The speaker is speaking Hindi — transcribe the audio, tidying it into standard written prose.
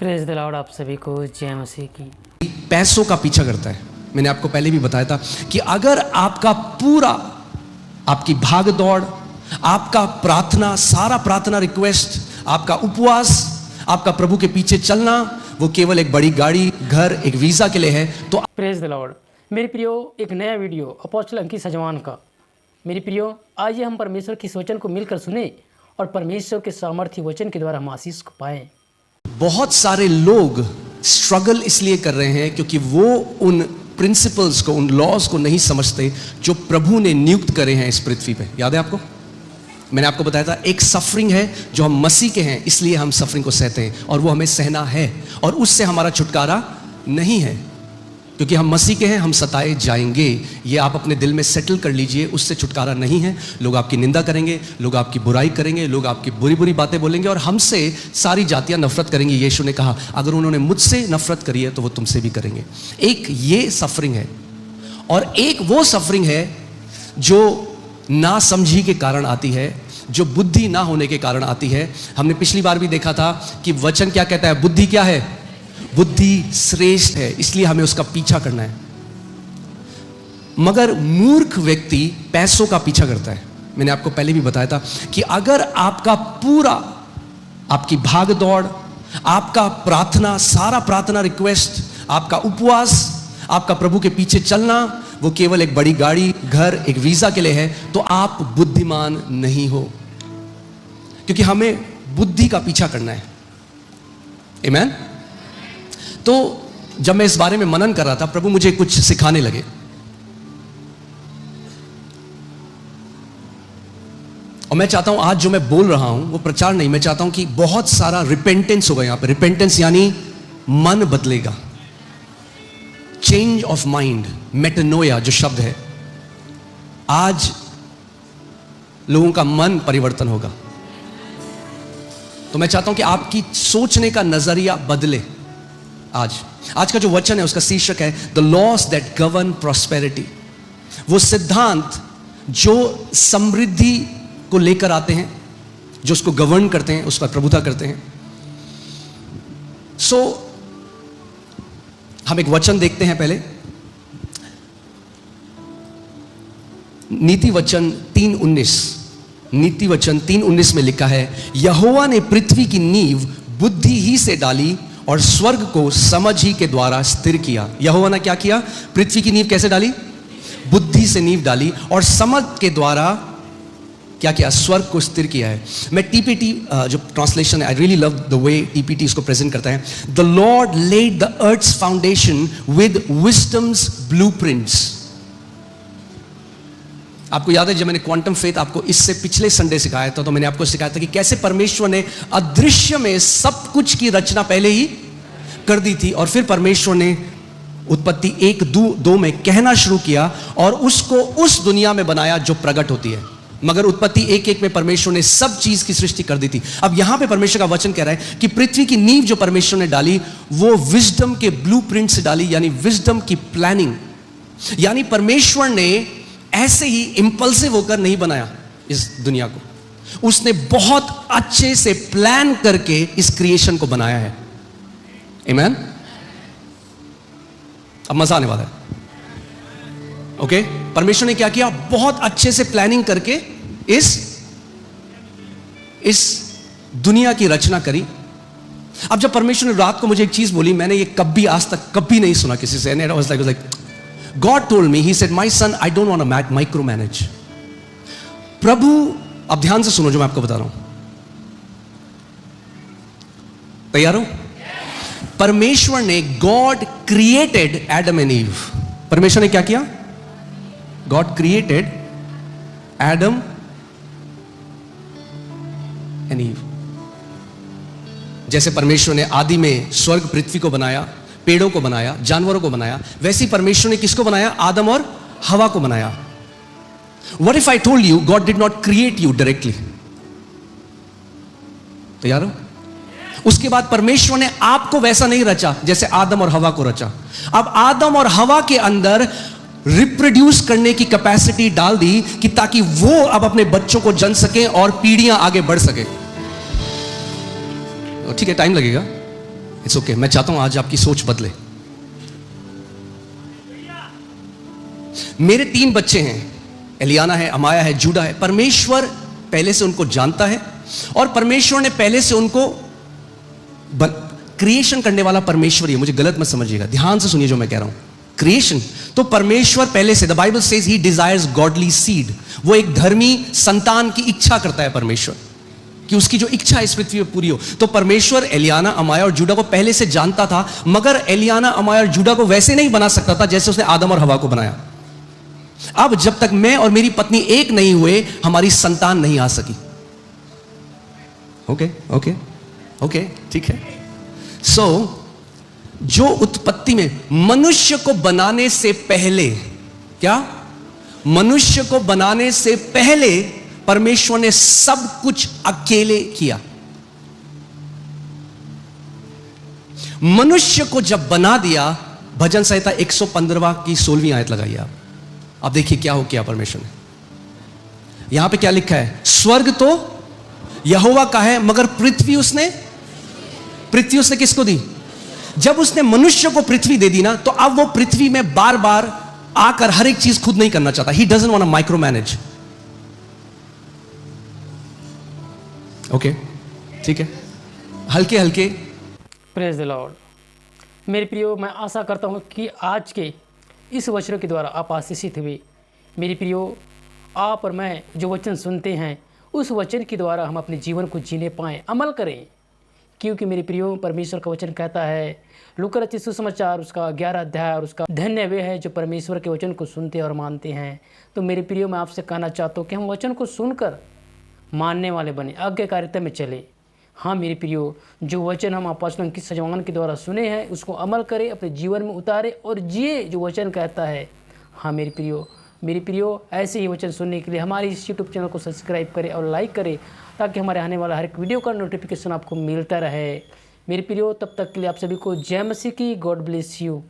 Praise the Lord. आप सभी को जय मसीह की। पैसों का पीछा करता है। मैंने आपको पहले भी बताया था कि अगर आपका पूरा, आपकी भाग दौड़, आपका प्रार्थना, सारा प्रार्थना रिक्वेस्ट, आपका उपवास, आपका प्रभु के पीछे चलना, वो केवल एक बड़ी गाड़ी, घर, एक वीजा के लिए है, तो प्रेज द लॉर्ड। मेरे प्रियो, एक नया वीडियो अपोस्टल अंकित सजवान का। मेरे प्रियो, आइए हम परमेश्वर के वचन को मिलकर सुने और परमेश्वर के सामर्थ्य वचन के द्वारा हम आशीष को पाएं। बहुत सारे लोग स्ट्रगल इसलिए कर रहे हैं क्योंकि वो उन प्रिंसिपल्स को, उन लॉज को नहीं समझते जो प्रभु ने नियुक्त करे हैं इस पृथ्वी पे। याद है आपको? मैंने आपको बताया था एक सफरिंग है जो हम मसीह के हैं, इसलिए हम सफरिंग को सहते हैं और वो हमें सहना है और उससे हमारा छुटकारा नहीं है। क्योंकि हम मसीह के हैं, हम सताए जाएंगे। ये आप अपने दिल में सेटल कर लीजिए, उससे छुटकारा नहीं है। लोग आपकी निंदा करेंगे, लोग आपकी बुराई करेंगे, लोग आपकी बुरी बुरी बातें बोलेंगे और हमसे सारी जातियां नफरत करेंगी। यीशु ने कहा अगर उन्होंने मुझसे नफरत करी है तो वो तुमसे भी करेंगे। एक ये सफरिंग है और एक वो सफरिंग है जो ना समझी के कारण आती है, जो बुद्धि ना होने के कारण आती है। हमने पिछली बार भी देखा था कि वचन क्या कहता है, बुद्धि क्या है? बुद्धि श्रेष्ठ है, इसलिए हमें उसका पीछा करना है। मगर मूर्ख व्यक्ति पैसों का पीछा करता है। मैंने आपको पहले भी बताया था कि अगर आपका पूरा, आपकी भाग दौड़, आपका प्रार्थना, सारा प्रार्थना रिक्वेस्ट, आपका उपवास, आपका प्रभु के पीछे चलना, वो केवल एक बड़ी गाड़ी, घर, एक वीजा के लिए है, तो आप बुद्धिमान नहीं हो। क्योंकि हमें बुद्धि का पीछा करना है। आमीन। तो जब मैं इस बारे में मनन कर रहा था, प्रभु मुझे कुछ सिखाने लगे। और मैं चाहता हूं आज जो मैं बोल रहा हूं वो प्रचार नहीं, मैं चाहता हूं कि बहुत सारा रिपेंटेंस होगा यहां पे। रिपेंटेंस यानी मन बदलेगा, चेंज ऑफ माइंड, मेटानोया जो शब्द है, आज लोगों का मन परिवर्तन होगा। तो मैं चाहता हूं कि आपकी सोचने का नजरिया बदले। आज का जो वचन है उसका शीर्षक है the laws that govern prosperity. वो सिद्धांत जो समृद्धि को लेकर आते हैं, जो उसको गवर्न करते हैं, उस पर प्रभुता करते हैं। सो हम एक वचन देखते हैं पहले। नीति वचन 3:19, नीति वचन 3:19 में लिखा है, यहोवा ने पृथ्वी की नींव बुद्धि ही से डाली और स्वर्ग को समझ ही के द्वारा स्थिर किया। यहोवा ने क्या किया? पृथ्वी की नींव कैसे डाली? बुद्धि से नींव डाली और समझ के द्वारा क्या किया? स्वर्ग को स्थिर किया है। मैं टीपीटी जो ट्रांसलेशन है, I really love the way TPT इसको प्रेजेंट करता है। The lord laid the earth's foundation with wisdom's blueprints. आपको याद है जब मैंने क्वांटम फेथ आपको इससे पिछले संडे सिखाया था, तो मैंने आपको सिखाया था कि कैसे परमेश्वर ने अदृश्य में सब कुछ की रचना पहले ही कर दी थी और फिर परमेश्वर ने उत्पत्ति 1-2 में कहना शुरू किया और उसको उस दुनिया में बनाया जो प्रकट होती है। मगर उत्पत्ति 1:1 में परमेश्वर ने सब चीज की सृष्टि कर दी थी। अब यहां पे परमेश्वर का वचन कह रहा है कि पृथ्वी की नींव जो परमेश्वर ने डाली वो विजडम के ब्लूप्रिंट से डाली, यानी विजडम की प्लानिंग। यानी परमेश्वर ने ऐसे ही इंपल्सिव होकर नहीं बनाया इस दुनिया को, उसने बहुत अच्छे से प्लान करके इस क्रिएशन को बनाया है। आमीन। अब मजा आने वाला है। ओके, परमेश्वर ने क्या किया? बहुत अच्छे से प्लानिंग करके इस दुनिया की रचना करी। अब जब परमेश्वर ने रात को मुझे एक चीज बोली, मैंने ये कभी आज तक कभी नहीं सुना किसी से। And I was like, God told me, He said, my son, I don't want to micromanage. प्रभु, अब ध्यान से सुनो जो मैं आपको बता रहा हूं। तैयार हो? परमेश्वर ने, God created Adam and Eve. परमेश्वर ने क्या किया? God created Adam and Eve. जैसे परमेश्वर ने आदि में स्वर्ग पृथ्वी को बनाया, पेड़ों को बनाया, जानवरों को बनाया, वैसे ही परमेश्वर ने किसको बनाया? आदम और हवा को बनाया। What if I told you God did not create you directly? तो यारो, उसके बाद परमेश्वर ने आपको वैसा नहीं रचा जैसे आदम और हवा को रचा। अब आदम और हवा के अंदर रिप्रोड्यूस करने की कैपेसिटी डाल दी कि ताकि वो अब अपने बच्चों को जन सके और पीढ़ियां आगे बढ़ सके। ठीक है, टाइम लगेगा। इट्स ओके, मैं चाहता हूं आज आपकी सोच बदले। मेरे 3 बच्चे हैं, एलियाना है, अमाया है, जूडा है। परमेश्वर पहले से उनको जानता है और परमेश्वर ने पहले से उनको क्रिएशन करने वाला परमेश्वर ही है। मुझे गलत मत समझिएगा, ध्यान से सुनिए जो मैं कह रहा हूं। क्रिएशन तो परमेश्वर पहले से, the Bible says he desires godly seed, वो एक धर्मी संतान की इच्छा करता है परमेश्वर, कि उसकी जो इच्छा इस पृथ्वी पर पूरी हो। तो परमेश्वर एलियाना, अमाया और जूडा को पहले से जानता था, मगर एलियाना, अमाया और जूडा को वैसे नहीं बना सकता था जैसे उसने आदम और हवा को बनाया। अब जब तक मैं और मेरी पत्नी एक नहीं हुए, हमारी संतान नहीं आ सकी। ओके ओके ओके, ठीक है। सो जो उत्पत्ति में मनुष्य को बनाने से पहले, क्या मनुष्य को बनाने से पहले परमेश्वर ने सब कुछ अकेले किया। मनुष्य को जब बना दिया, भजन संहिता 115 की 16वीं आयत लगाइए आप। अब देखिए क्या हो किया परमेश्वर ने। यहां पे क्या लिखा है? स्वर्ग तो यहोवा का है, मगर पृथ्वी उसने किसको दी? जब उसने मनुष्य को पृथ्वी दे दी ना, तो अब वो पृथ्वी में बार बार आकर हर एक चीज खुद नहीं करना चाहता। He doesn't want to micromanage. Okay, ठीक है, हल्के हल्के। Praise the lord. मेरे प्रियो, मैं आशा करता हूँ कि आज के इस वचनों के द्वारा आप आशीषित हुए। मेरे प्रियो, आप और मैं जो वचन सुनते हैं, उस वचन के द्वारा हम अपने जीवन को जीने पाएँ, अमल करें। क्योंकि मेरे प्रियो, परमेश्वर का वचन कहता है, लूका रचित सुसमाचार उसका 11 अध्याय और उसका धन्य वे है जो परमेश्वर के वचन को सुनते और मानते हैं। तो मेरे प्रियो, मैं आपसे कहना चाहता हूँ कि हम वचन को सुनकर मानने वाले बने, आज्ञाकारिता में चले। हाँ मेरे प्रियो, जो वचन हम अपोस्तलन की सजवान के द्वारा सुने हैं, उसको अमल करें, अपने जीवन में उतारे और जिए जो वचन कहता है। हाँ मेरे प्रियो, ऐसे ही वचन सुनने के लिए हमारे इस यूट्यूब चैनल को सब्सक्राइब करें और लाइक करें, ताकि हमारे आने वाला हर एक वीडियो का नोटिफिकेशन आपको मिलता रहे। मेरे प्रियो, तब तक के लिए आप सभी को जय मसीह की। God bless you.